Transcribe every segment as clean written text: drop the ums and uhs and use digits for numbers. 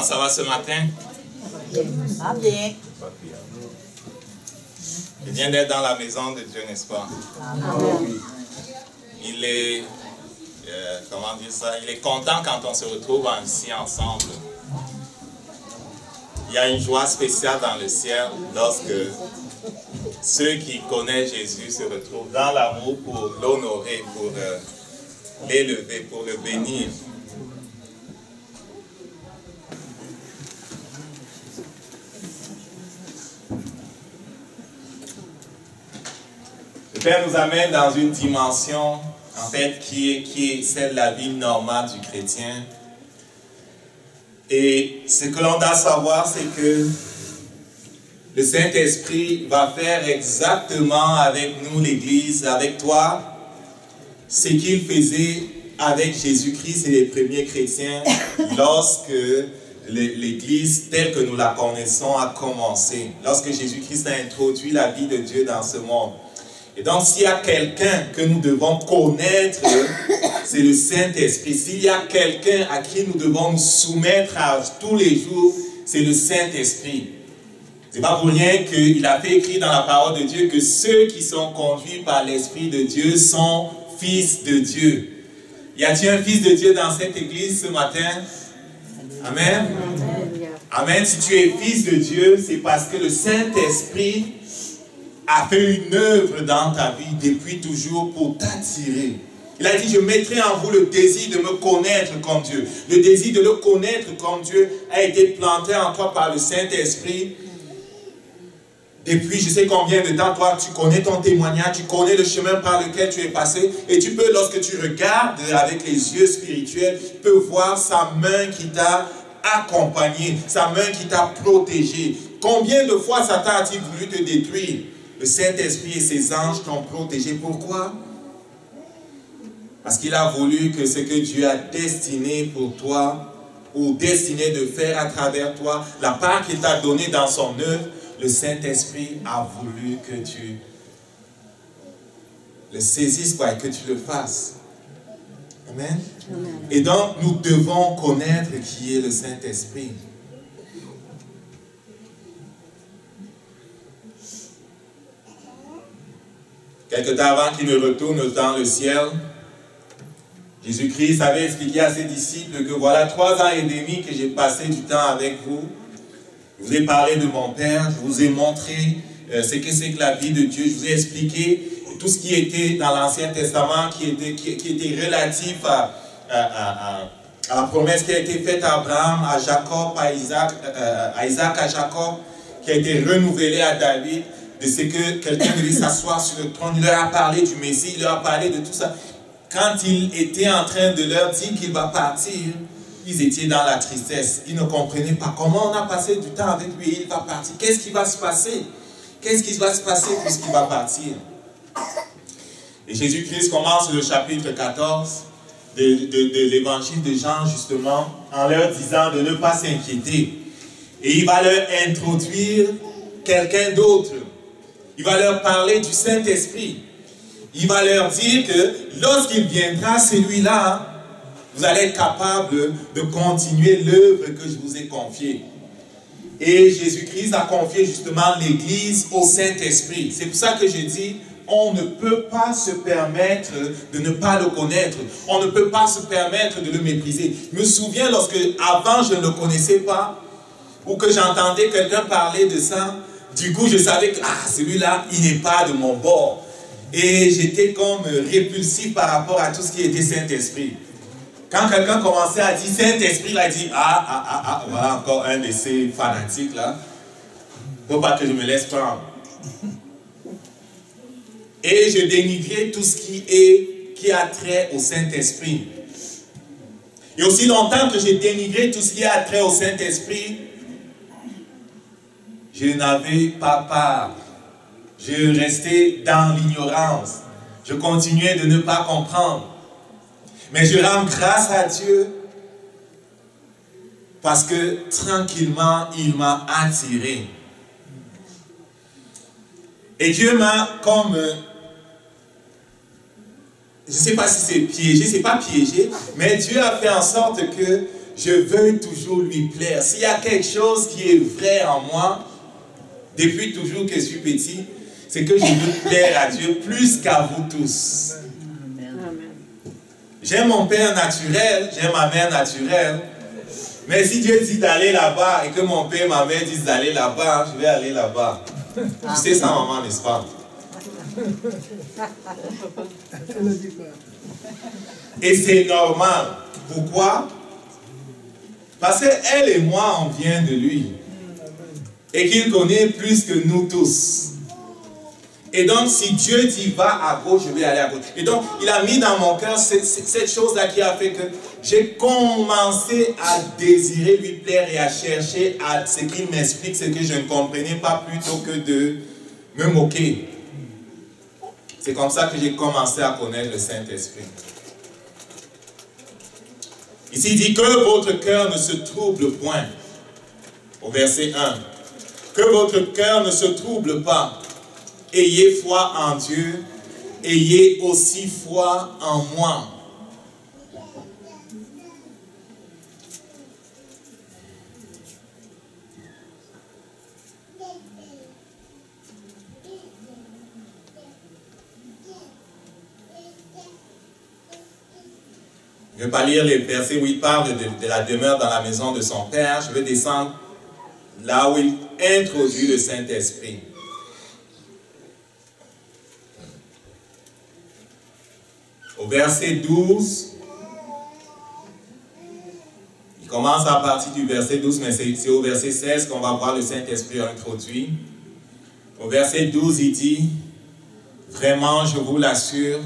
Comment ça va ce matin? Ah bien. Il vient d'être dans la maison de Dieu, n'est-ce pas? Amen. Il est, comment dire ça? Il est content quand on se retrouve ainsi ensemble. Il y a une joie spéciale dans le ciel lorsque ceux qui connaissent Jésus se retrouvent dans l'amour pour l'honorer, pour l'élever, pour le bénir. Le Père nous amène dans une dimension, en fait, qui est celle de la vie normale du chrétien. Et ce que l'on doit savoir, c'est que le Saint-Esprit va faire exactement avec nous, l'Église, avec toi, ce qu'il faisait avec Jésus-Christ et les premiers chrétiens lorsque l'Église telle que nous la connaissons a commencé. Lorsque Jésus-Christ a introduit la vie de Dieu dans ce monde. Et donc, s'il y a quelqu'un que nous devons connaître, c'est le Saint-Esprit. S'il y a quelqu'un à qui nous devons nous soumettre à tous les jours, c'est le Saint-Esprit. Ce n'est pas pour rien qu'il a fait écrire dans la parole de Dieu que ceux qui sont conduits par l'Esprit de Dieu sont fils de Dieu. Y a-t-il un fils de Dieu dans cette église ce matin? Amen. Amen. Si tu es fils de Dieu, c'est parce que le Saint-Esprit a fait une œuvre dans ta vie depuis toujours pour t'attirer. Il a dit, je mettrai en vous le désir de me connaître comme Dieu. Le désir de le connaître comme Dieu a été planté en toi par le Saint-Esprit. Depuis je sais combien de temps, toi, tu connais ton témoignage, tu connais le chemin par lequel tu es passé. Et tu peux, lorsque tu regardes avec les yeux spirituels, tu peux voir sa main qui t'a accompagné, sa main qui t'a protégé. Combien de fois Satan a-t-il voulu te détruire? Le Saint-Esprit et ses anges t'ont protégé. Pourquoi? Parce qu'il a voulu que ce que Dieu a destiné pour toi, ou destiné de faire à travers toi, la part qu'il t'a donnée dans son œuvre, le Saint-Esprit a voulu que tu le saisisses, quoi, et que tu le fasses. Amen. Amen. Et donc, nous devons connaître qui est le Saint-Esprit. Quelque temps avant qu'il ne retourne dans le ciel, Jésus-Christ avait expliqué à ses disciples que voilà 3 ans et demi que j'ai passé du temps avec vous. Je vous ai parlé de mon Père, je vous ai montré ce que c'est que la vie de Dieu. Je vous ai expliqué tout ce qui était dans l'Ancien Testament, qui était relatif à la promesse qui a été faite à Abraham, à Jacob, à Isaac, à Jacob, qui a été renouvelée à David, de ce que quelqu'un devait s'asseoir sur le trône. Il leur a parlé du Messie, il leur a parlé de tout ça. Quand il était en train de leur dire qu'il va partir, ils étaient dans la tristesse. Ils ne comprenaient pas comment on a passé du temps avec lui et il va partir. Qu'est-ce qui va se passer? Qu'est-ce qui va se passer puisqu'il va partir? Et Jésus-Christ commence le chapitre 14 de l'évangile de Jean, justement, en leur disant de ne pas s'inquiéter. Et il va leur introduire quelqu'un d'autre. Il va leur parler du Saint-Esprit. Il va leur dire que lorsqu'il viendra, celui-là, vous allez être capable de continuer l'œuvre que je vous ai confiée. Et Jésus-Christ a confié justement l'Église au Saint-Esprit. C'est pour ça que je dis, on ne peut pas se permettre de ne pas le connaître. On ne peut pas se permettre de le mépriser. Je me souviens lorsque, avant, je ne le connaissais pas, ou que j'entendais quelqu'un parler de ça, du coup, je savais que celui-là, il n'est pas de mon bord. Et j'étais comme répulsif par rapport à tout ce qui était Saint-Esprit. Quand quelqu'un commençait à dire Saint-Esprit, il a dit voilà encore un de ces fanatiques là. Faut pas que je me laisse prendre. Et je dénigrais tout ce qui a trait au Saint-Esprit. Et aussi longtemps que j'ai dénigré tout ce qui a trait au Saint-Esprit, je n'avais pas part. Je restais dans l'ignorance. Je continuais de ne pas comprendre. Mais je rends grâce à Dieu parce que tranquillement, il m'a attiré. Et Dieu m'a comme... je ne sais pas si c'est piégé, c'est pas piégé, mais Dieu a fait en sorte que je veux toujours lui plaire. S'il y a quelque chose qui est vrai en moi, depuis toujours que je suis petit, c'est que je veux plaire à Dieu plus qu'à vous tous. J'aime mon père naturel, j'aime ma mère naturelle. Mais si Dieu dit d'aller là-bas et que mon père et ma mère disent d'aller là-bas, je vais aller là-bas. Tu sais ça, maman, n'est-ce pas? Et c'est normal. Pourquoi? Parce qu'elle et moi, on vient de lui. Et qu'il connaît plus que nous tous. Et donc, si Dieu dit va à gauche, je vais aller à gauche. Et donc, il a mis dans mon cœur cette chose-là qui a fait que j'ai commencé à désirer lui plaire et à chercher à ce qu'il m'explique, ce que je ne comprenais pas, plutôt que de me moquer. C'est comme ça que j'ai commencé à connaître le Saint-Esprit. Ici, il dit que votre cœur ne se trouble point. Au verset 1. Que votre cœur ne se trouble pas. Ayez foi en Dieu, ayez aussi foi en moi. Je ne vais pas lire les versets où il parle de la demeure dans la maison de son Père. Je vais descendre là où il introduit le Saint-Esprit. Au verset 12, il commence à partir du verset 12, mais c'est au verset 16 qu'on va voir le Saint-Esprit introduit. Au verset 12, il dit, « Vraiment, je vous l'assure,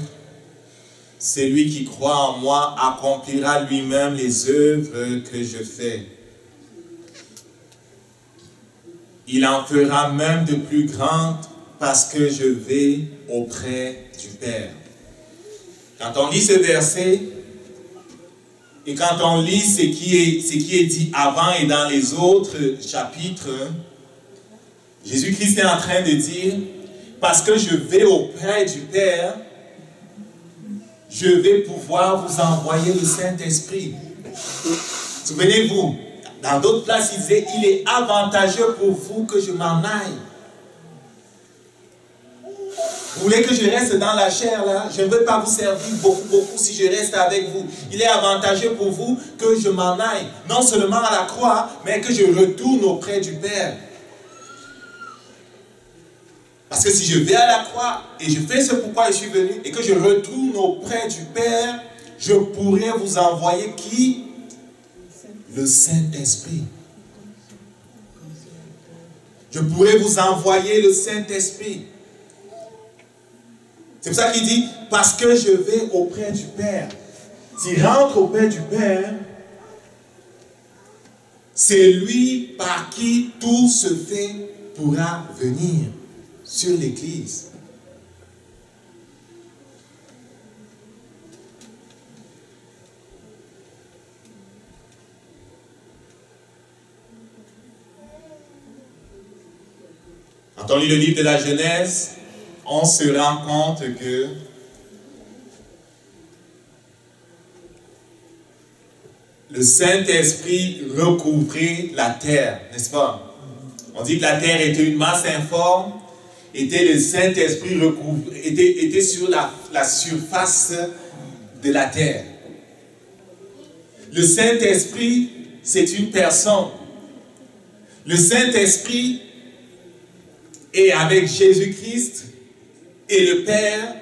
celui qui croit en moi accomplira lui-même les œuvres que je fais. Il en fera même de plus grandes parce que je vais auprès du Père. » Quand on lit ce verset, et quand on lit ce qui est dit avant et dans les autres chapitres, Jésus-Christ est en train de dire, parce que je vais auprès du Père, je vais pouvoir vous envoyer le Saint-Esprit. Souvenez-vous, dans d'autres places, il disait, il est avantageux pour vous que je m'en aille. Vous voulez que je reste dans la chair là? Je ne veux pas vous servir beaucoup si je reste avec vous. Il est avantageux pour vous que je m'en aille. Non seulement à la croix, mais que je retourne auprès du Père. Parce que si je vais à la croix et je fais ce pourquoi je suis venu et que je retourne auprès du Père, je pourrais vous envoyer qui? Le Saint-Esprit. Je pourrais vous envoyer le Saint-Esprit. C'est pour ça qu'il dit, parce que je vais auprès du Père. S'il rentre auprès du Père, c'est lui par qui tout ce fait pourra venir sur l'Église. Quand on lit le livre de la Genèse, on se rend compte que le Saint-Esprit recouvrait la terre, n'est-ce pas? On dit que la terre était une masse informe, le Saint-Esprit était sur la surface de la terre. Le Saint-Esprit, c'est une personne. Le Saint-Esprit est avec Jésus-Christ et le Père,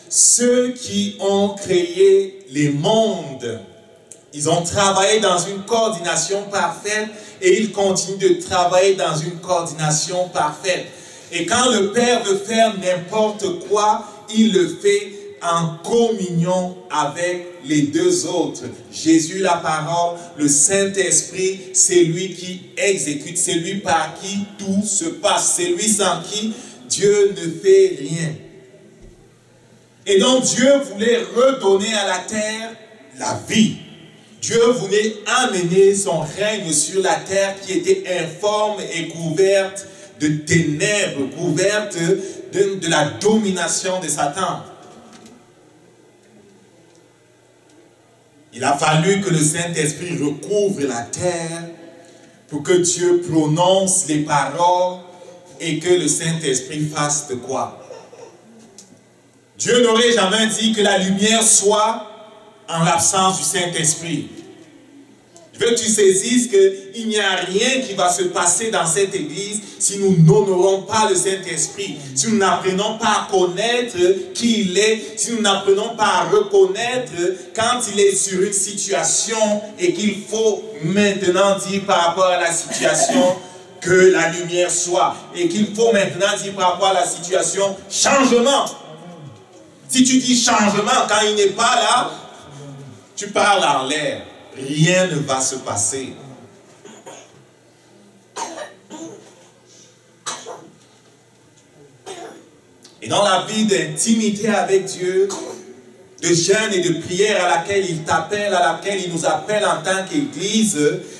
ceux qui ont créé les mondes. Ils ont travaillé dans une coordination parfaite et ils continuent de travailler dans une coordination parfaite. Et quand le Père veut faire n'importe quoi, il le fait en communion avec les deux autres. Jésus, la parole, le Saint-Esprit, c'est lui qui exécute, c'est lui par qui tout se passe, c'est lui sans qui Dieu ne fait rien. Et donc Dieu voulait redonner à la terre la vie. Dieu voulait amener son règne sur la terre qui était informe et couverte de ténèbres, couverte de la domination de Satan. Il a fallu que le Saint-Esprit recouvre la terre pour que Dieu prononce les paroles et que le Saint-Esprit fasse de quoi? Dieu n'aurait jamais dit que la lumière soit en l'absence du Saint-Esprit. Je veux que tu saisisses qu'il n'y a rien qui va se passer dans cette église si nous n'honorons pas le Saint-Esprit, si nous n'apprenons pas à connaître qui il est, si nous n'apprenons pas à reconnaître quand il est sur une situation et qu'il faut maintenant dire par rapport à la situation que la lumière soit, et qu'il faut maintenant dire par rapport à la situation changement. Si tu dis changement quand il n'est pas là, tu parles en l'air. Rien ne va se passer. Et dans la vie d'intimité avec Dieu, de jeûne et de prière à laquelle il t'appelle, à laquelle il nous appelle en tant qu'Église,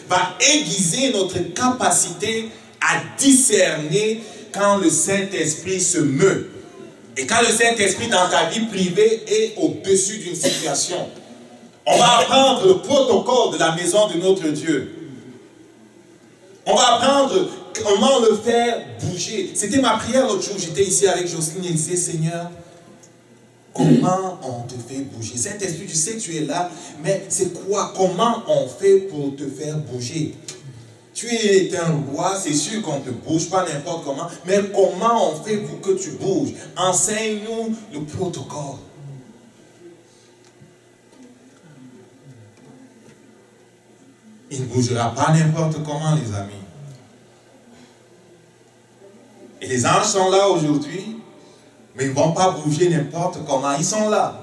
va aiguiser notre capacité à discerner quand le Saint-Esprit se meut. Et quand le Saint-Esprit dans ta vie privée est au-dessus d'une situation. On va apprendre le protocole de la maison de notre Dieu. On va apprendre comment le faire bouger. C'était ma prière l'autre jour. J'étais ici avec Jocelyne et je disais, Seigneur, comment on te fait bouger? Saint-Esprit, tu sais que tu es là, mais c'est quoi? Comment on fait pour te faire bouger? Tu es un roi, c'est sûr qu'on ne te bouge pas n'importe comment, mais comment on fait pour que tu bouges? Enseigne-nous le protocole. Il ne bougera pas n'importe comment, les amis. Et les anges sont là aujourd'hui, mais ils ne vont pas bouger n'importe comment. Ils sont là.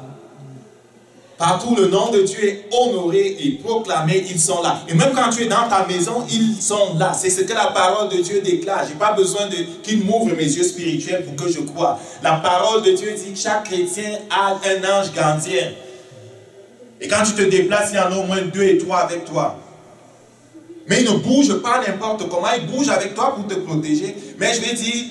Partout le nom de Dieu est honoré et proclamé, ils sont là. Et même quand tu es dans ta maison, ils sont là. C'est ce que la parole de Dieu déclare. Je n'ai pas besoin qu'il m'ouvre mes yeux spirituels pour que je croie. La parole de Dieu dit que chaque chrétien a un ange gardien. Et quand tu te déplaces, il y en a au moins 2 et 3 avec toi. Mais il ne bouge pas n'importe comment, il bouge avec toi pour te protéger. Mais je vais dire,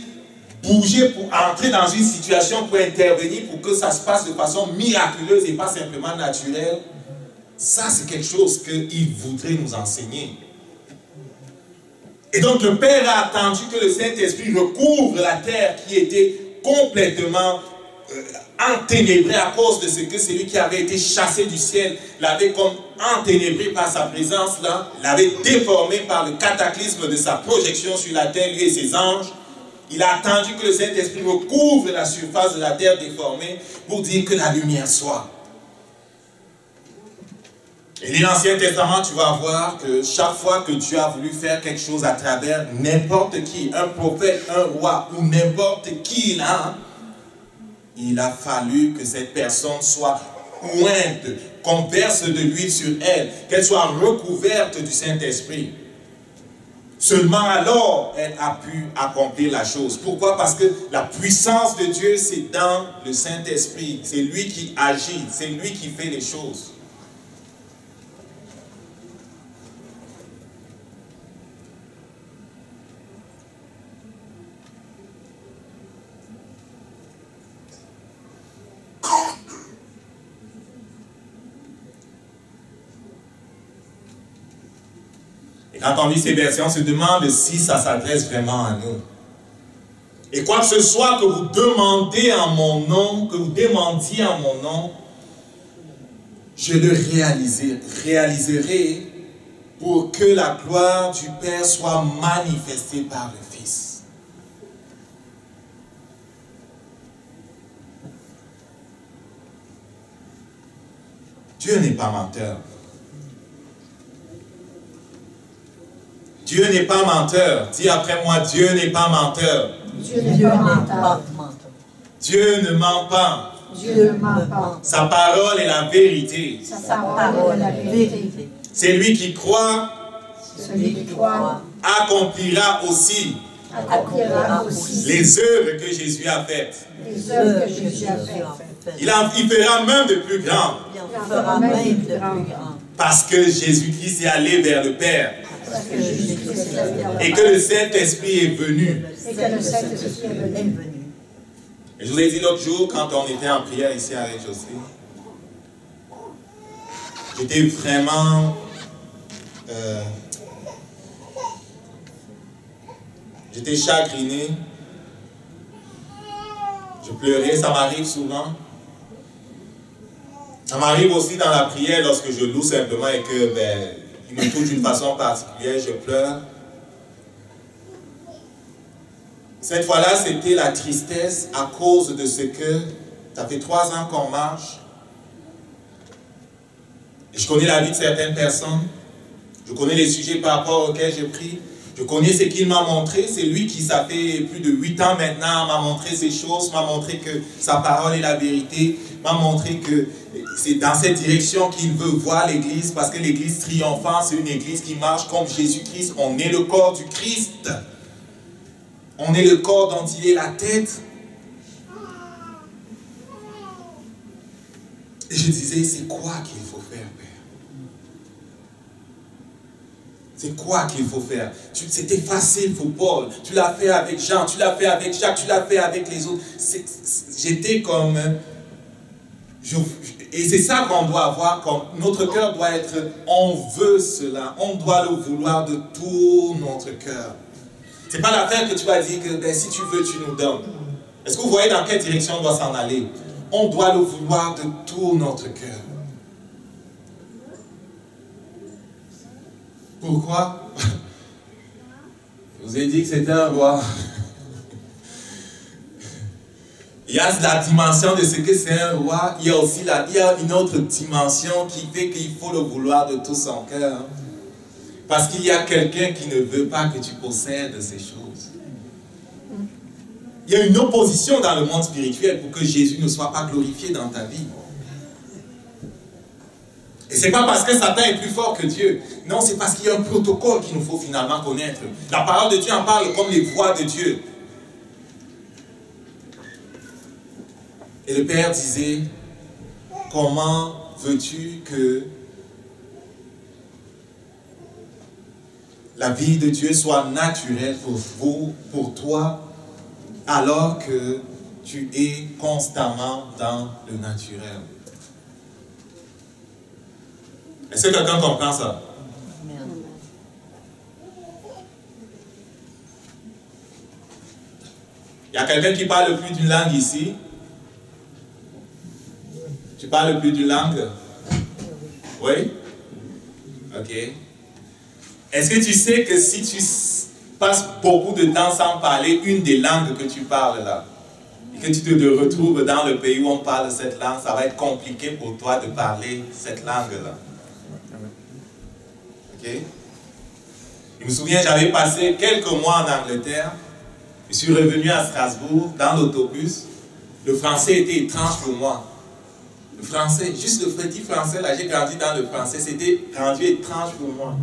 bouger pour entrer dans une situation, pour intervenir, pour que ça se passe de façon miraculeuse et pas simplement naturelle. Ça, c'est quelque chose qu'il voudrait nous enseigner. Et donc, le Père a attendu que le Saint-Esprit recouvre la terre qui était complètement enténébrée à cause de ce que celui qui avait été chassé du ciel l'avait comme enténébré par sa présence là, l'avait déformé par le cataclysme de sa projection sur la terre, lui et ses anges. Il a attendu que le Saint-Esprit recouvre la surface de la terre déformée pour dire que la lumière soit. Et dans l'Ancien Testament, tu vas voir que chaque fois que Dieu a voulu faire quelque chose à travers n'importe qui, un prophète, un roi ou n'importe qui là, il a fallu que cette personne soit ointe, qu'on verse de l'huile sur elle, qu'elle soit recouverte du Saint-Esprit. Seulement alors, elle a pu accomplir la chose. Pourquoi? Parce que la puissance de Dieu, c'est dans le Saint-Esprit. C'est lui qui agit, c'est lui qui fait les choses. Et quand on lit ces versets, on se demande si ça s'adresse vraiment à nous. Et quoi que ce soit que vous demandez en mon nom, que vous demandiez en mon nom, je le réaliserai pour que la gloire du Père soit manifestée par le Fils. Dieu n'est pas menteur. Dieu n'est pas menteur. Dis après moi, Dieu n'est pas menteur. Dieu n'est pas menteur. Dieu ne ment pas. Dieu ne ment pas. Sa parole est la vérité. Sa parole est la vérité. C'est lui qui croit, Celui qui croit accomplira aussi accomplira aussi les œuvres que Jésus a faites. les œuvres que Jésus a faites. Il fera même de plus grands. Il fera même de plus grand. Parce que Jésus-Christ est allé vers le Père. Parce que Jésus-Christ est allé vers le Et que le Saint-Esprit est venu. Et que le Saint-Esprit est venu. Et je vous ai dit l'autre jour, quand on était en prière ici avec Jocelyne, j'étais vraiment... j'étais chagriné. Je pleurais, ça m'arrive souvent. Ça m'arrive aussi dans la prière lorsque je loue simplement et que il me touche d'une façon particulière, je pleure. Cette fois-là, c'était la tristesse à cause de ce que ça fait 3 ans qu'on marche. Et je connais la vie de certaines personnes. Je connais les sujets par rapport auxquels j'ai pris. Je connais ce qu'il m'a montré. C'est lui qui, ça fait plus de 8 ans maintenant, m'a montré ces choses, m'a montré que sa parole est la vérité, m'a montré que c'est dans cette direction qu'il veut voir l'Église, parce que l'Église triomphante, c'est une Église qui marche comme Jésus-Christ. On est le corps du Christ. On est le corps dont il est la tête. Et je disais, c'est quoi qu'il faut faire, Père? C'est quoi qu'il faut faire? C'était facile pour Paul. Tu l'as fait avec Jean, tu l'as fait avec Jacques, tu l'as fait avec les autres. J'étais comme... et c'est ça qu'on doit avoir, comme notre cœur doit être... On veut cela, on doit le vouloir de tout notre cœur. C'est pas l'affaire que tu vas dire que si tu veux, tu nous donnes. Est-ce que vous voyez dans quelle direction on doit s'en aller? On doit le vouloir de tout notre cœur. Pourquoi? Je vous ai dit que c'était un roi. Il y a la dimension de ce que c'est un roi. Il y a aussi une autre dimension qui fait qu'il faut le vouloir de tout son cœur. Parce qu'il y a quelqu'un qui ne veut pas que tu possèdes ces choses. Il y a une opposition dans le monde spirituel pour que Jésus ne soit pas glorifié dans ta vie. Et ce n'est pas parce que Satan est plus fort que Dieu. Non, c'est parce qu'il y a un protocole qu'il nous faut finalement connaître. La parole de Dieu en parle comme les voies de Dieu. Et le Père disait, comment veux-tu que la vie de Dieu soit naturelle pour vous, pour toi, alors que tu es constamment dans le naturel? Est-ce que quelqu'un comprend ça? Il y a quelqu'un qui parle plus d'une langue ici? Tu parles plus d'une langue? Oui? Ok. Est-ce que tu sais que si tu passes beaucoup de temps sans parler une des langues que tu parles là, et que tu te retrouves dans le pays où on parle cette langue, ça va être compliqué pour toi de parler cette langue-là? Ok? Je me souviens, j'avais passé quelques mois en Angleterre. Je suis revenu à Strasbourg dans l'autobus. Le français était étrange pour moi. Le français, juste le petit français, là, j'ai grandi dans le français, c'était rendu étrange pour moi.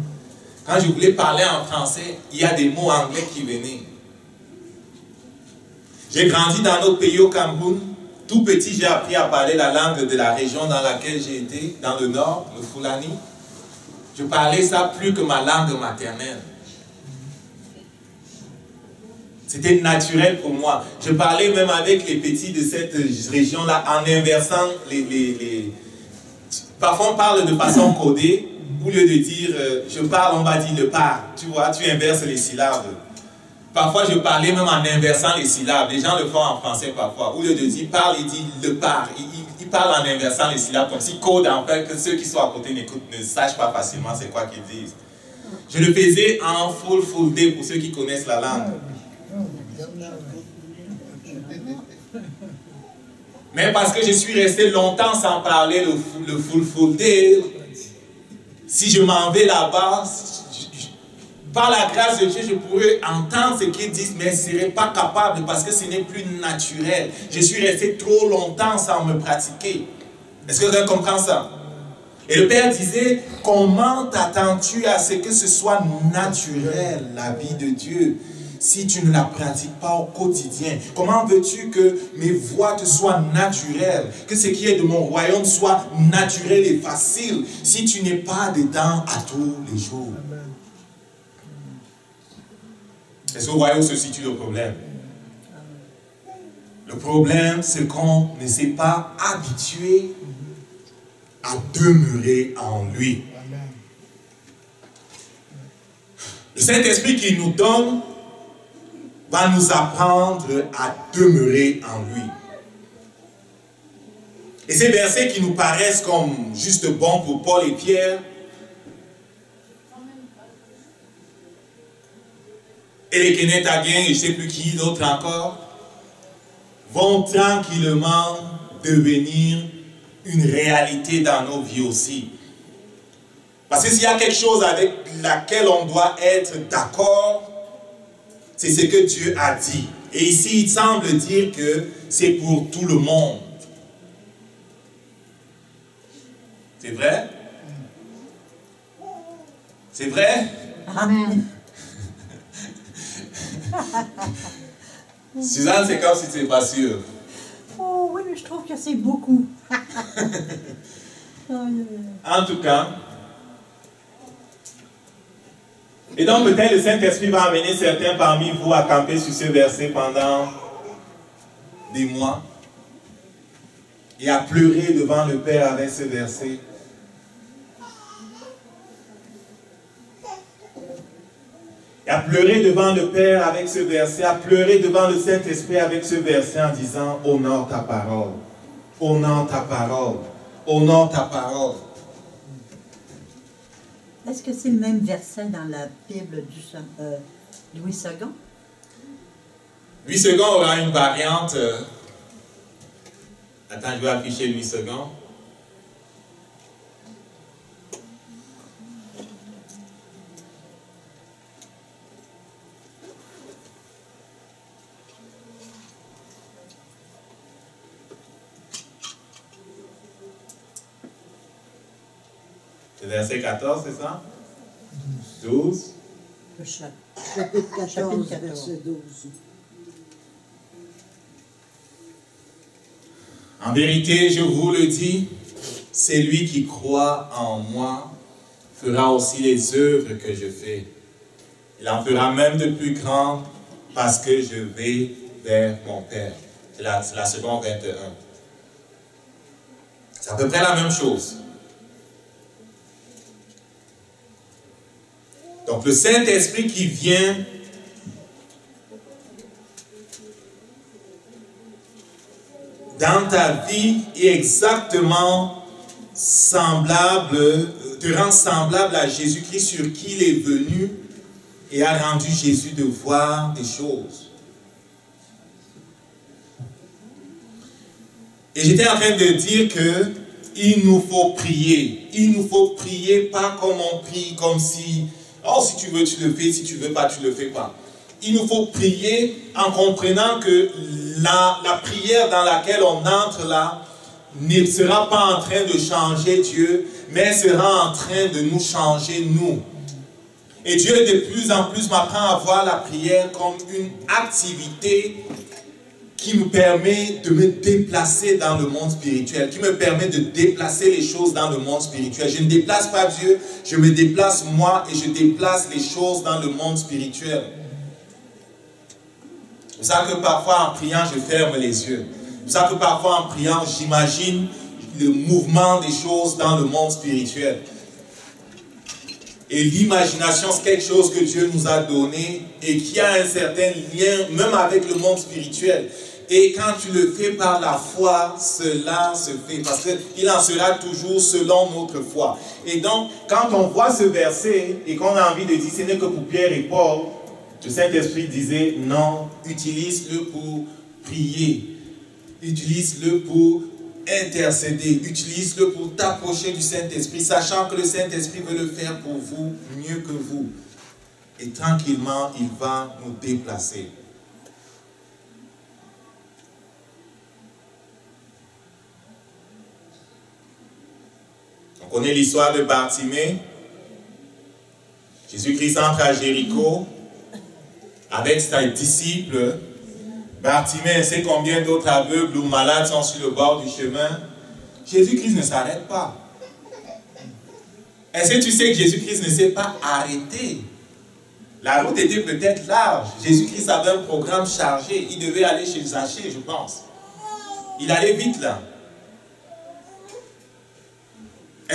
Quand je voulais parler en français, il y a des mots anglais qui venaient. J'ai grandi dans notre pays au Cameroun. Tout petit, j'ai appris à parler la langue de la région dans laquelle j'ai été, dans le nord, le Fulani. Je parlais ça plus que ma langue maternelle. C'était naturel pour moi. Je parlais même avec les petits de cette région-là en inversant les... Parfois on parle de façon codée. Au lieu de dire je parle, on va dire le part. Tu vois, tu inverses les syllabes. Parfois je parlais même en inversant les syllabes. Les gens le font en français parfois. Au lieu de dire parle, il dit le part. Il parle en inversant les syllabes comme si code en fait que ceux qui sont à côté ne sachent pas facilement c'est quoi qu'ils disent. Je le faisais en full day pour ceux qui connaissent la langue. Mais parce que je suis resté longtemps sans parler le full day, si je m'en vais là-bas, par la grâce de Dieu, je pourrais entendre ce qu'ils disent, mais je ne serais pas capable parce que ce n'est plus naturel. Je suis resté trop longtemps sans me pratiquer. Est-ce que vous comprenez ça? Et le Père disait, comment t'attends-tu à ce que ce soit naturel, la vie de Dieu, si tu ne la pratiques pas au quotidien? Comment veux-tu que mes voies te soient naturelles, que ce qui est de mon royaume soit naturel et facile, si tu n'es pas dedans à tous les jours? Est-ce que vous voyez où se situe le problème? Le problème, c'est qu'on ne s'est pas habitué à demeurer en lui. Le Saint-Esprit qu'il nous donne va nous apprendre à demeurer en lui. Et ces versets qui nous paraissent comme juste bons pour Paul et Pierre, et les Kénétagiens, et je ne sais plus qui d'autre encore, vont tranquillement devenir une réalité dans nos vies aussi. Parce que s'il y a quelque chose avec laquelle on doit être d'accord, c'est ce que Dieu a dit. Et ici, il semble dire que c'est pour tout le monde. C'est vrai? C'est vrai? Amen. Suzanne, c'est comme si tu n'es pas sûre. Oh oui, mais je trouve que c'est beaucoup. En tout cas, et donc peut-être le Saint-Esprit va amener certains parmi vous à camper sur ce verset pendant des mois et à pleurer devant le Père avec ce verset. Et à pleurer devant le Père avec ce verset, à pleurer devant le Saint-Esprit avec ce verset en disant « Honore ta parole, honore ta parole, honore ta parole ». Est-ce que c'est le même verset dans la Bible du Louis II? Louis II aura une variante. Attends, je vais afficher Louis II. C'est verset 14, c'est ça? 12. Le Chapitre 14, verset 12. En vérité, je vous le dis, celui qui croit en moi fera aussi les œuvres que je fais. Il en fera même de plus grandes parce que je vais vers mon Père. C'est la seconde 21. C'est à peu près la même chose. Donc le Saint-Esprit qui vient dans ta vie est exactement semblable, te rend semblable à Jésus-Christ sur qui il est venu et a rendu Jésus de voir des choses. Et j'étais en train de dire que il nous faut prier. Il nous faut prier pas comme on prie, comme si, oh si tu veux tu le fais, si tu veux pas tu le fais pas. Il nous faut prier en comprenant que la prière dans laquelle on entre là ne sera pas en train de changer Dieu, mais sera en train de nous changer nous. Et Dieu de plus en plus m'apprend à voir la prière comme une activité qui me permet de me déplacer dans le monde spirituel, qui me permet de déplacer les choses dans le monde spirituel. Je ne déplace pas Dieu, je me déplace moi et je déplace les choses dans le monde spirituel. C'est pour ça que parfois en priant, je ferme les yeux. C'est pour ça que parfois en priant, j'imagine le mouvement des choses dans le monde spirituel. Et l'imagination, c'est quelque chose que Dieu nous a donné et qui a un certain lien même avec le monde spirituel. Et quand tu le fais par la foi, cela se fait. Parce qu'il en sera toujours selon notre foi. Et donc, quand on voit ce verset et qu'on a envie de dire, ce n'est que pour Pierre et Paul, le Saint-Esprit disait, non, utilise-le pour prier. Utilise-le pour intercéder. Utilise-le pour t'approcher du Saint-Esprit, sachant que le Saint-Esprit veut le faire pour vous mieux que vous. Et tranquillement, il va nous déplacer. On connaît l'histoire de Bartimée. Jésus-Christ entre à Jéricho avec ses disciples. Bartimée sait combien d'autres aveugles ou malades sont sur le bord du chemin. Jésus-Christ ne s'arrête pas. Est-ce que tu sais que Jésus-Christ ne s'est pas arrêté? La route était peut-être large. Jésus-Christ avait un programme chargé. Il devait aller chez Zachée, je pense. Il allait vite là.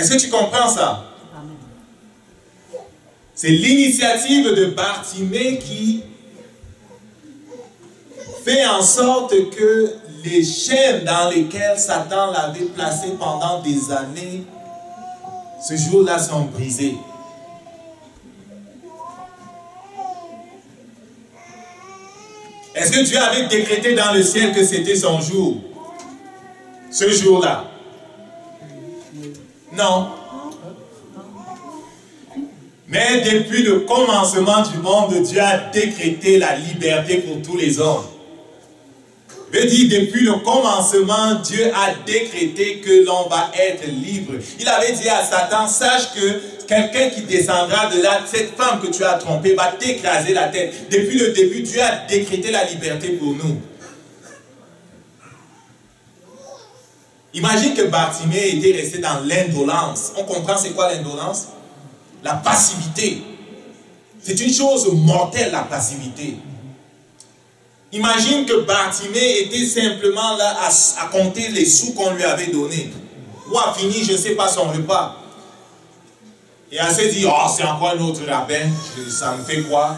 Est-ce que tu comprends ça? Amen. C'est l'initiative de Bartimée qui fait en sorte que les chaînes dans lesquelles Satan l'avait placé pendant des années, ce jour-là sont brisées. Est-ce que Dieu avait décrété dans le ciel que c'était son jour? Ce jour-là? Non. Mais depuis le commencement du monde, Dieu a décrété la liberté pour tous les hommes. Je dis, depuis le commencement, Dieu a décrété que l'on va être libre. Il avait dit à Satan, sache que quelqu'un qui descendra de là, cette femme que tu as trompée, va t'écraser la tête. Depuis le début, Dieu a décrété la liberté pour nous. Imagine que Bartimée était resté dans l'indolence. On comprend c'est quoi l'indolence? La passivité. C'est une chose mortelle, la passivité. Imagine que Bartimée était simplement là à compter les sous qu'on lui avait donnés. Ou a fini, je ne sais pas, son repas. Et elle s'est dit, oh, c'est encore un autre rabbin, ça me fait quoi?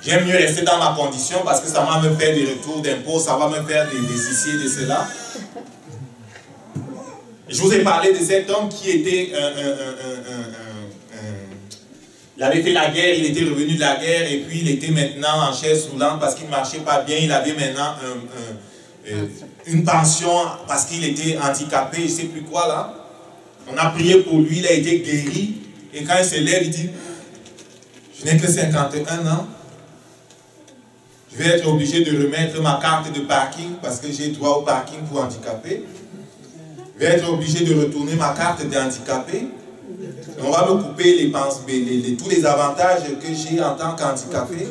J'aime mieux rester dans ma condition parce que ça va me faire des retours d'impôts, ça va me faire des ici et de cela. Je vous ai parlé de cet homme qui était il avait fait la guerre, il était revenu de la guerre et puis il était maintenant en chaise roulante parce qu'il ne marchait pas bien. Il avait maintenant une pension parce qu'il était handicapé, je ne sais plus quoi là. On a prié pour lui, il a été guéri. Et quand il se lève, il dit, je n'ai que 51 ans. Je vais être obligé de remettre ma carte de parking parce que j'ai droit au parking pour handicapé. Je vais être obligé de retourner ma carte d'handicapé. On va me couper tous les avantages que j'ai en tant qu'handicapé.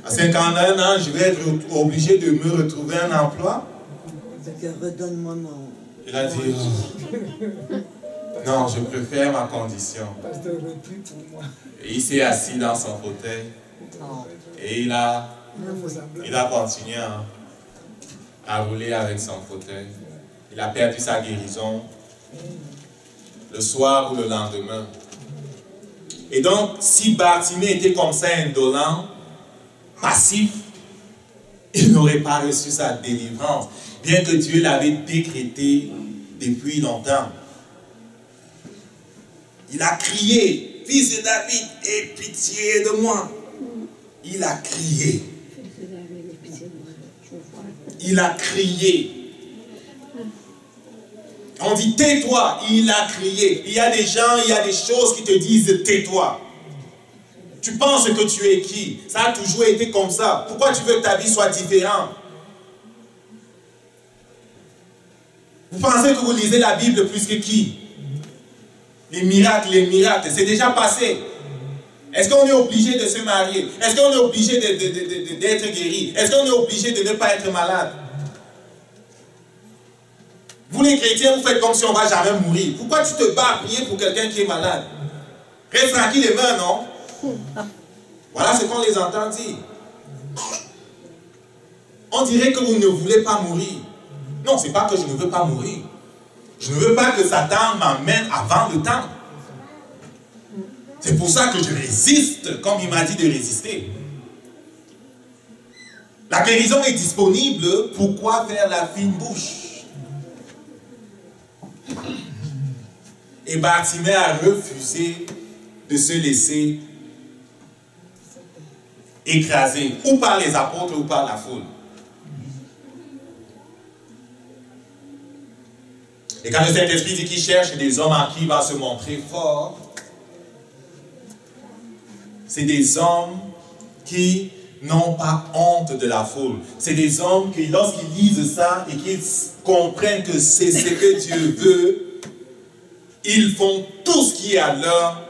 À 51 ans, je vais être obligé de me retrouver un emploi. Redonne-moi mon... Il a dit, non, je préfère ma condition. Et il s'est assis dans son fauteuil. Et il a continué à rouler avec son fauteuil. Il a perdu sa guérison le soir ou le lendemain. Et donc, si Bartimée était comme ça, indolent, passif, il n'aurait pas reçu sa délivrance, bien que Dieu l'avait décrété depuis longtemps. Il a crié, fils de David, aie pitié de moi. Il a crié. Il a crié. On dit tais-toi, il a crié. Il y a des gens, il y a des choses qui te disent tais-toi. Tu penses que tu es qui? Ça a toujours été comme ça. Pourquoi tu veux que ta vie soit différente? Vous pensez que vous lisez la Bible plus que qui? Les miracles, c'est déjà passé. Est-ce qu'on est obligé de se marier? Est-ce qu'on est obligé d'être guéri? Est-ce qu'on est obligé de ne pas être malade? Vous les chrétiens, vous faites comme si on ne va jamais mourir. Pourquoi tu te bats à prier pour quelqu'un qui est malade? Reste tranquille et meurt, non? Voilà ce qu'on les entend dire. On dirait que vous ne voulez pas mourir. Non, ce n'est pas que je ne veux pas mourir. Je ne veux pas que Satan m'emmène avant le temps. C'est pour ça que je résiste, comme il m'a dit de résister. La guérison est disponible. Pourquoi faire la fine bouche? Et Bartimée a refusé de se laisser écraser, ou par les apôtres ou par la foule. Et quand le Saint-Esprit dit qu'il cherche des hommes en qui il va se montrer fort, c'est des hommes qui n'ont pas honte de la foule. C'est des hommes qui, lorsqu'ils lisent ça et qu'ils comprennent que c'est ce que Dieu veut, ils font tout ce qui est à leur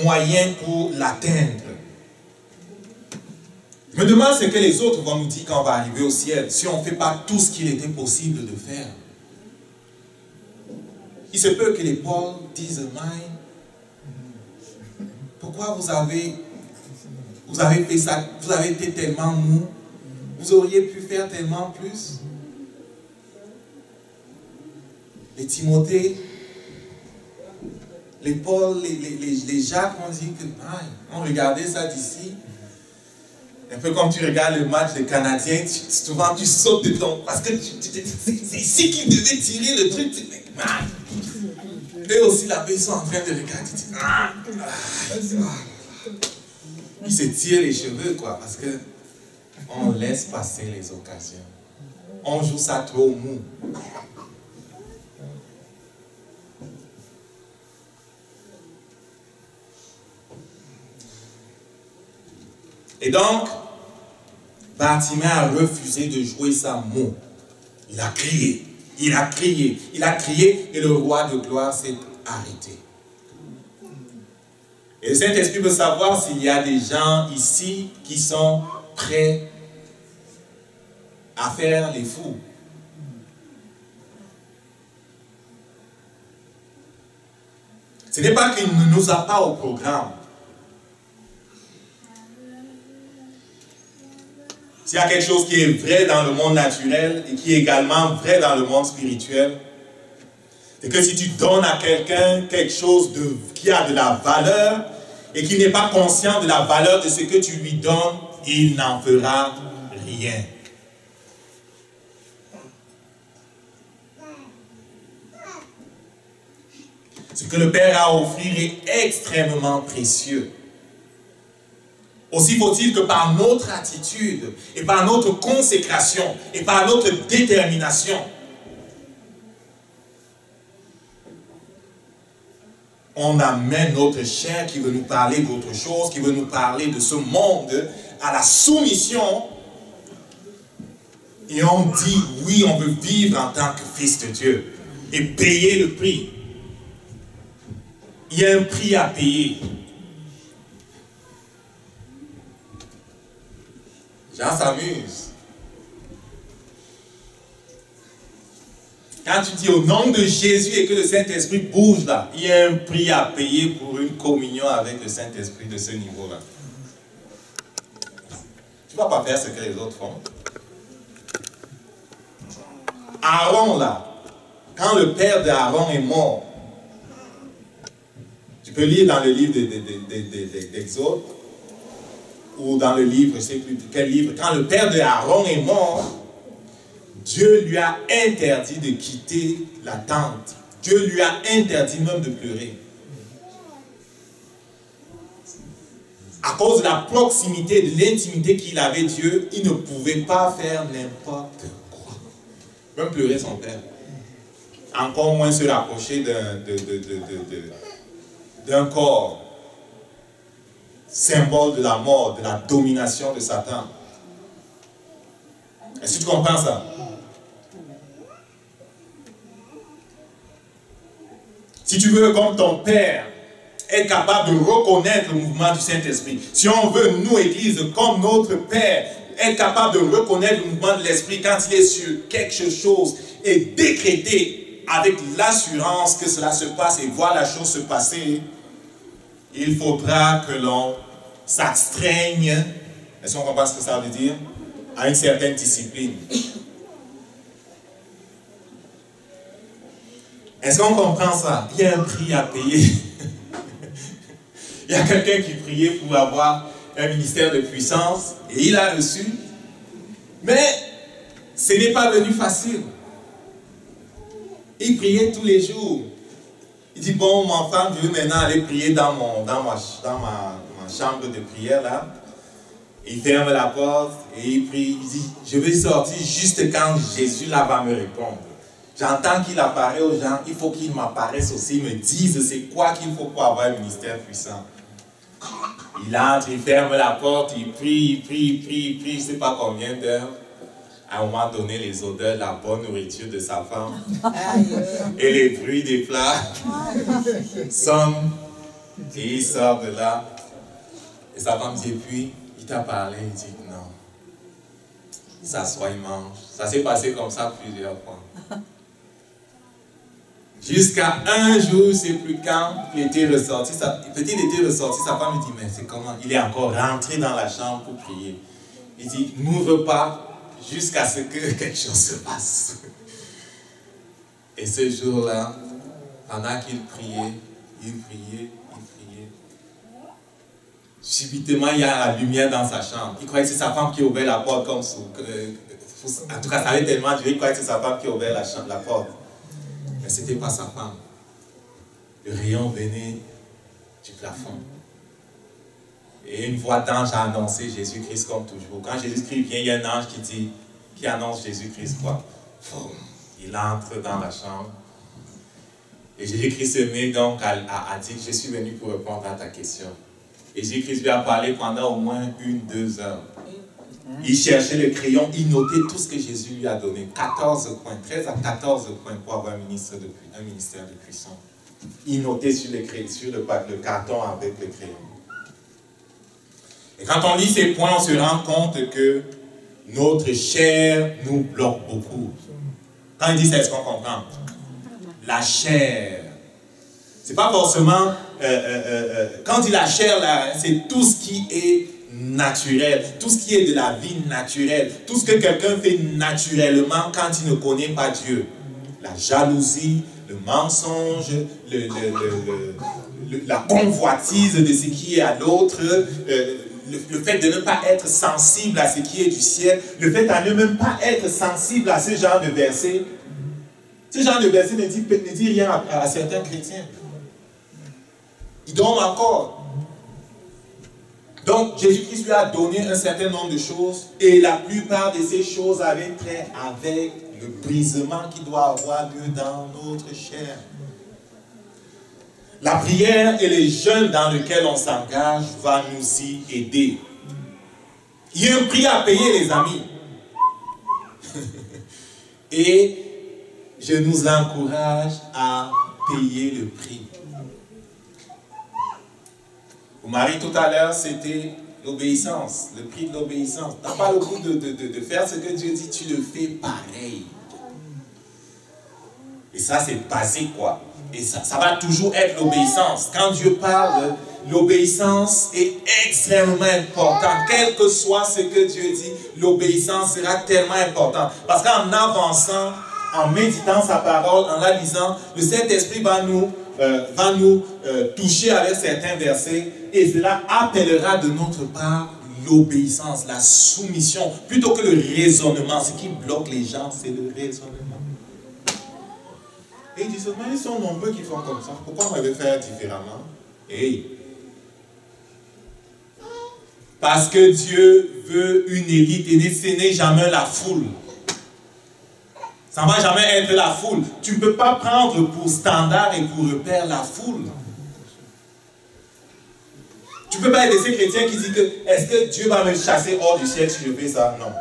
moyen pour l'atteindre. Je me demande ce que les autres vont nous dire quand on va arriver au ciel, si on ne fait pas tout ce qu'il était possible de faire. Il se peut que les Paul disent, pourquoi vous avez fait ça, vous avez été tellement mou, vous auriez pu faire tellement plus. Et Timothée, les Paul, les Jacques ont dit que, on regardait ça d'ici. Un peu comme tu regardes le match des Canadiens, souvent tu sautes dedans. Parce que c'est ici qu'ils devaient tirer le truc. Eux aussi là-bas, ils sont en train de regarder. Ils se tirent les cheveux, quoi. Parce que on laisse passer les occasions. On joue ça trop mou. Et donc, Bartimée a refusé de jouer ça mot. Il a crié, il a crié, il a crié et le roi de gloire s'est arrêté. Et le Saint-Esprit veut savoir s'il y a des gens ici qui sont prêts à faire les fous. Ce n'est pas qu'il ne nous a pas au programme. S'il y a quelque chose qui est vrai dans le monde naturel et qui est également vrai dans le monde spirituel, c'est que si tu donnes à quelqu'un quelque chose qui a de la valeur et qui n'est pas conscient de la valeur de ce que tu lui donnes, il n'en fera rien. Ce que le Père a à offrir est extrêmement précieux. Aussi faut-il que par notre attitude et par notre consécration et par notre détermination, on amène notre chair qui veut nous parler d'autre chose, qui veut nous parler de ce monde à la soumission. Et on dit, oui, on veut vivre en tant que fils de Dieu et payer le prix. Il y a un prix à payer. Jean s'amuse. Quand tu dis au nom de Jésus et que le Saint-Esprit bouge là, il y a un prix à payer pour une communion avec le Saint-Esprit de ce niveau-là. Tu ne vas pas faire ce que les autres font. Aaron là, quand le père d'Aaron est mort, tu peux lire dans le livre d'Exode, ou dans le livre, je ne sais plus quel livre, quand le père de Aaron est mort, Dieu lui a interdit de quitter la tente. Dieu lui a interdit même de pleurer. À cause de la proximité, de l'intimité qu'il avait Dieu, il ne pouvait pas faire n'importe quoi. Même pleurer son père. Encore moins se rapprocher d'un corps. Symbole de la mort, de la domination de Satan. Est-ce que tu comprends ça? Si tu veux, comme ton Père, être capable de reconnaître le mouvement du Saint-Esprit, si on veut, nous, Église, comme notre Père, être capable de reconnaître le mouvement de l'Esprit quand il est sur quelque chose et décréter avec l'assurance que cela se passe et voir la chose se passer, il faudra que l'on s'astreigne, est-ce qu'on comprend ce que ça veut dire, à une certaine discipline. Est-ce qu'on comprend ça? Il y a un prix à payer. Il y a quelqu'un qui priait pour avoir un ministère de puissance et il a reçu. Mais ce n'est pas venu facile. Il priait tous les jours. Il dit, bon, mon femme, je veux maintenant aller prier dans ma chambre de prière là. Il ferme la porte et il prie. Il dit, je vais sortir juste quand Jésus là va me répondre. J'entends qu'il apparaît aux gens, il faut qu'il m'apparaisse aussi, il me dise c'est quoi qu'il faut pour avoir un ministère puissant. Il entre, il ferme la porte, il prie, je ne sais pas combien d'heures. À un moment donné, les odeurs de la bonne nourriture de sa femme et les bruits des plats sonnent et il sort de là. Et sa femme dit, puis, il t'a parlé, il dit non. Il s'assoit, il mange. Ça s'est passé comme ça plusieurs fois. Jusqu'à un jour, je ne sais plus quand, il était ressorti. Petit, il était ressorti, sa femme lui dit, mais c'est comment? Il est encore rentré dans la chambre pour prier. Il dit, n'ouvre pas jusqu'à ce que quelque chose se passe. Et ce jour-là, pendant qu'il priait, il priait. Subitement, il y a la lumière dans sa chambre. Il croyait que c'est sa femme qui ouvrait la porte comme ça. En tout cas, ça avait tellement duré, il croyait que c'est sa femme qui ouvrait la porte. Mais ce n'était pas sa femme. Le rayon venait du plafond. Et une voix d'ange a annoncé Jésus-Christ comme toujours. Quand Jésus-Christ vient, il y a un ange qui annonce Jésus-Christ quoi. Il entre dans la chambre. Et Jésus-Christ se met donc à dire, je suis venu pour répondre à ta question. Et Jésus-Christ lui a parlé pendant au moins 1-2 heures. Il cherchait le crayon, il notait tout ce que Jésus lui a donné. 14 points, 13 à 14 points pour avoir un ministère de cuisson. Il notait sur le carton avec le crayon. Et quand on lit ces points, on se rend compte que notre chair nous bloque beaucoup. Quand il dit ça, est-ce qu'on comprend? La chair. C'est pas forcément... quand on dit la chair, c'est tout ce qui est naturel, tout ce qui est de la vie naturelle, tout ce que quelqu'un fait naturellement quand il ne connaît pas Dieu. La jalousie, le mensonge, la convoitise de ce qui est à l'autre, le fait de ne pas être sensible à ce qui est du ciel, le fait de ne même pas être sensible à ce genre de versets. Ce genre de verset ne dit rien à certains chrétiens. Ils dorment encore. Donc, Jésus-Christ lui a donné un certain nombre de choses et la plupart de ces choses avaient trait avec le brisement qui doit avoir lieu dans notre chair. La prière et les jeûnes dans lesquels on s'engage va nous y aider. Il y a un prix à payer, les amis. Et je nous encourage à payer le prix. Pour Marie, tout à l'heure, c'était l'obéissance, le prix de l'obéissance. Tu n'as pas le goût de faire ce que Dieu dit, tu le fais pareil. Et ça, c'est basique, quoi. Et ça va toujours être l'obéissance. Quand Dieu parle, l'obéissance est extrêmement importante. Quel que soit ce que Dieu dit, l'obéissance sera tellement importante. Parce qu'en avançant, en méditant sa parole, en la lisant, le Saint-Esprit va nous toucher avec certains versets et cela appellera de notre part l'obéissance, la soumission, plutôt que le raisonnement. Ce qui bloque les gens, c'est le raisonnement. Et ils disent, mais ils sont nombreux qui font comme ça. Pourquoi on devait faire différemment? Hey. Parce que Dieu veut une élite et ce n'est jamais la foule. Ça ne va jamais être la foule. Tu ne peux pas prendre pour standard et pour repère la foule. Tu ne peux pas être de ces chrétiens qui disent que est-ce que Dieu va me chasser hors du ciel si je fais ça? Non.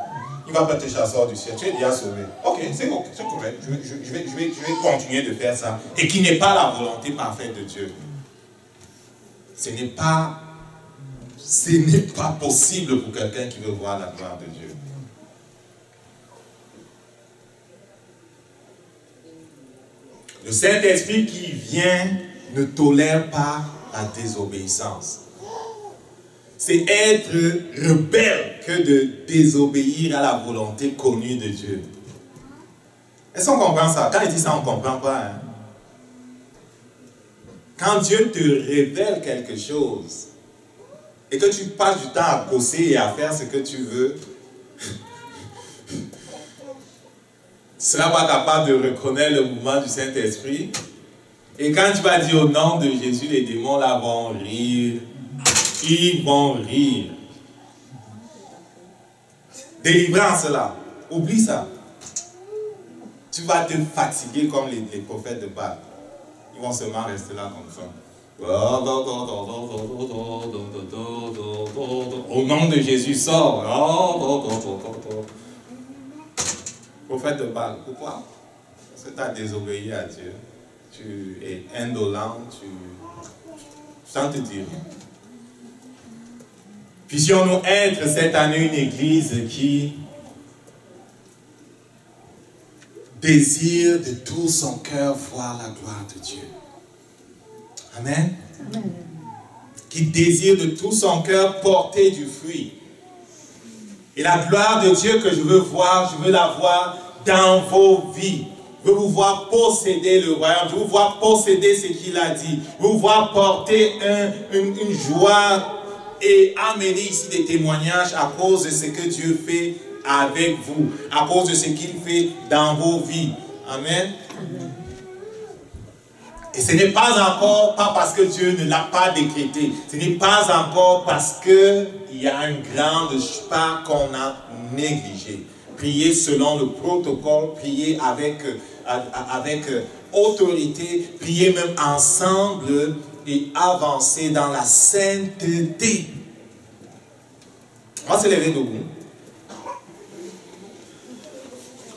Il ne va pas te chasser hors du ciel. Tu es déjà sauvé. Ok, c'est correct. Je vais continuer de faire ça. Et qui n'est pas la volonté parfaite de Dieu. Ce n'est pas possible pour quelqu'un qui veut voir la gloire de Dieu. Le Saint-Esprit qui vient ne tolère pas la désobéissance. C'est être rebelle que de désobéir à la volonté connue de Dieu. Est-ce qu'on comprend ça? Quand il dit ça, on ne comprend pas. Hein? Quand Dieu te révèle quelque chose et que tu passes du temps à bosser et à faire ce que tu veux, tu ne seras pas capable de reconnaître le mouvement du Saint-Esprit. Et quand tu vas dire au nom de Jésus, les démons là vont rire. Ils vont rire. Délivrance là, oublie ça. Tu vas te fatiguer comme les prophètes de Baal. Ils vont seulement rester là comme ça. Au nom de Jésus, sors. Prophète de Baal, pourquoi? Parce que tu as désobéi à Dieu. Tu es indolent, sans te dire. Puissions-nous être cette année une église qui désire de tout son cœur voir la gloire de Dieu. Amen. Amen. Qui désire de tout son cœur porter du fruit. Et la gloire de Dieu que je veux voir, je veux la voir dans vos vies. Je veux vous voir posséder le royaume. Je veux vous voir posséder ce qu'il a dit. Je veux vous voir porter une joie et amener ici des témoignages à cause de ce que Dieu fait avec vous, à cause de ce qu'il fait dans vos vies. Amen. Et ce n'est pas encore, pas parce que Dieu ne l'a pas décrété, ce n'est pas encore parce qu'il y a une grande part qu'on a négligée. Priez selon le protocole, priez avec autorité, priez même ensemble et avancer dans la sainteté. On va se lever debout.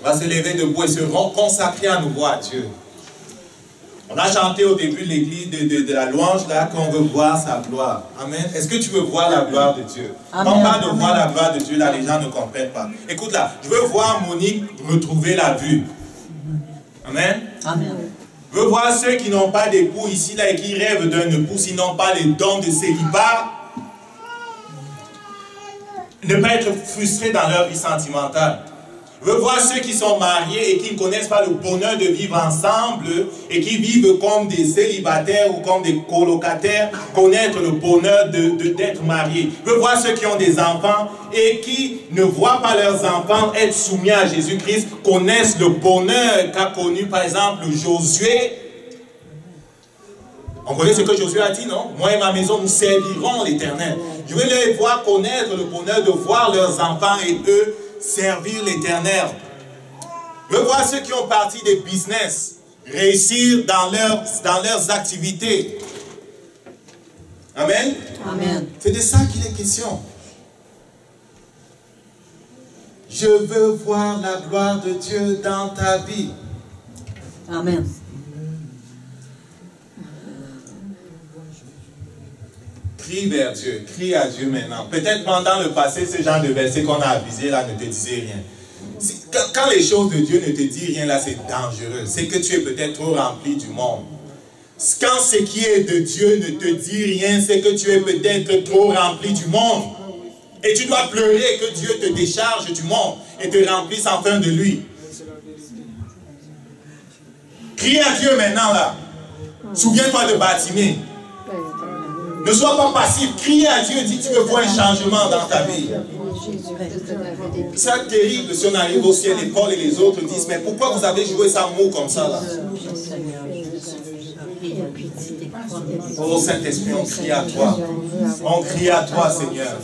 On va se lever debout et se consacrer à nouveau à Dieu. On a chanté au début de l'église de la louange là qu'on veut voir sa gloire. Amen. Est-ce que tu veux voir la gloire de Dieu? Amen. Quand on parle de voir la gloire de Dieu, là, les gens ne comprennent pas. Écoute là, je veux voir Monique retrouver la vue. Amen. Amen. Je veux voir ceux qui n'ont pas d'époux ici là et qui rêvent d'un époux, s'ils n'ont pas les dons de célibat. Ne pas être frustrés dans leur vie sentimentale. Je veux voir ceux qui sont mariés et qui ne connaissent pas le bonheur de vivre ensemble et qui vivent comme des célibataires ou comme des colocataires, connaître le bonheur d'être mariés. Je veux voir ceux qui ont des enfants et qui ne voient pas leurs enfants être soumis à Jésus-Christ, connaissent le bonheur qu'a connu par exemple Josué. On connaît ce que Josué a dit, non? Moi et ma maison, nous servirons l'Éternel. Je veux les voir connaître le bonheur de voir leurs enfants et eux servir l'Éternel. Je veux voir ceux qui ont parti des business réussir dans leurs activités. Amen. Amen. C'est de ça qu'il est question. Je veux voir la gloire de Dieu dans ta vie. Amen. Crie vers Dieu, crie à Dieu maintenant. Peut-être pendant le passé, ce genre de verset qu'on a avisé là ne te disait rien. Quand les choses de Dieu ne te disent rien là, c'est dangereux. C'est que tu es peut-être trop rempli du monde. Quand ce qui est de Dieu ne te dit rien, c'est que tu es peut-être trop rempli du monde. Et tu dois pleurer que Dieu te décharge du monde et te remplisse enfin de lui. Crie à Dieu maintenant là. Souviens-toi de Bartimée. Ne sois pas passif, crie à Dieu, dis tu veux voir un changement dans ta vie. C'est terrible si on arrive au ciel et Paul et les autres disent, mais pourquoi vous avez joué ça mot comme ça là? Oh Saint-Esprit, on crie à toi. On crie à toi, Seigneur.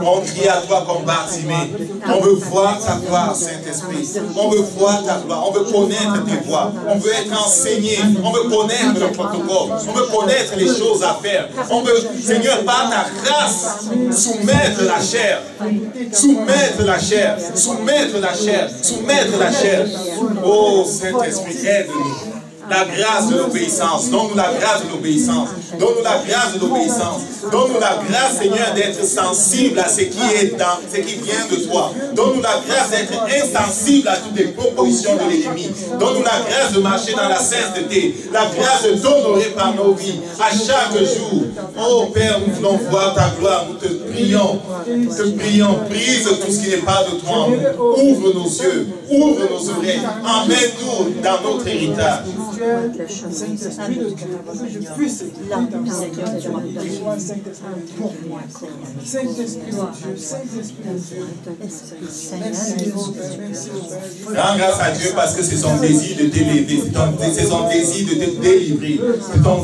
On crie à toi comme Bartimée. On veut voir ta gloire, Saint-Esprit. On veut voir ta gloire. On veut connaître tes voies. On veut être enseigné. On veut connaître le protocole. On veut connaître les choses à faire. On veut, Seigneur, par ta grâce, soumettre la chair. Soumettre la chair. Soumettre la chair. Soumettre la chair. Oh Saint-Esprit, aide-nous. La grâce de l'obéissance. Donne-nous la grâce de l'obéissance. Donne-nous la grâce de l'obéissance. Donne-nous la grâce, Seigneur, d'être sensible à ce qui est dans, ce qui vient de toi. Donne-nous la grâce d'être insensible à toutes les propositions de l'ennemi. Donne-nous la grâce de marcher dans la sainteté. La grâce de t'honorer par nos vies à chaque jour. Oh Père, nous voulons voir ta gloire. Nous te prions. Te prions. Brise tout ce qui n'est pas de toi. Ouvre nos yeux. Ouvre nos oreilles. Emmène-nous dans notre héritage. Saint-Esprit de Dieu, je puisse Saint-Esprit de Dieu, Saint-Esprit de Dieu. Rends grâce à Dieu parce que c'est son désir de t'élever, c'est son désir de te délivrer,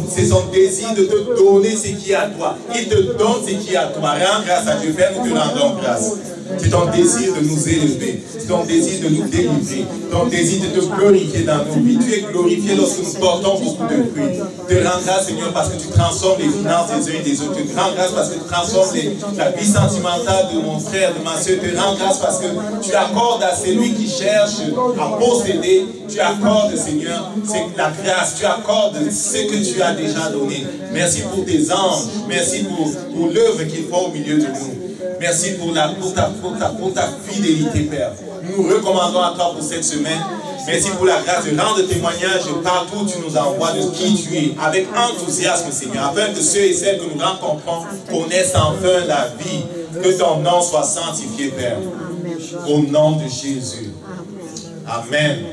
c'est son désir de te donner ce qui est à toi. Il te donne ce qui est à toi. Rends grâce à Dieu, Père, nous te rendons grâce. C'est ton désir de nous élever, c'est ton désir de nous délivrer, ton désir de te glorifier dans nos vies. Tu es glorifié lorsque nous portons beaucoup de fruits. Te rends grâce, Seigneur, parce que tu transformes les finances des uns et des autres. Te rends grâce parce que tu transformes la vie sentimentale de mon frère, de ma soeur. Te rends grâce parce que tu accordes à celui qui cherche à posséder, tu accordes, Seigneur, la grâce, tu accordes ce que tu as déjà donné. Merci pour tes anges, merci pour l'œuvre qu'ils font au milieu de nous. Merci pour ta fidélité, Père. Nous nous recommandons à toi pour cette semaine. Merci pour la grâce de rendre témoignage partout où tu nous envoies de qui tu es, avec enthousiasme, Seigneur, afin que ceux et celles que nous rencontrons connaissent enfin la vie. Que ton nom soit sanctifié, Père. Au nom de Jésus. Amen.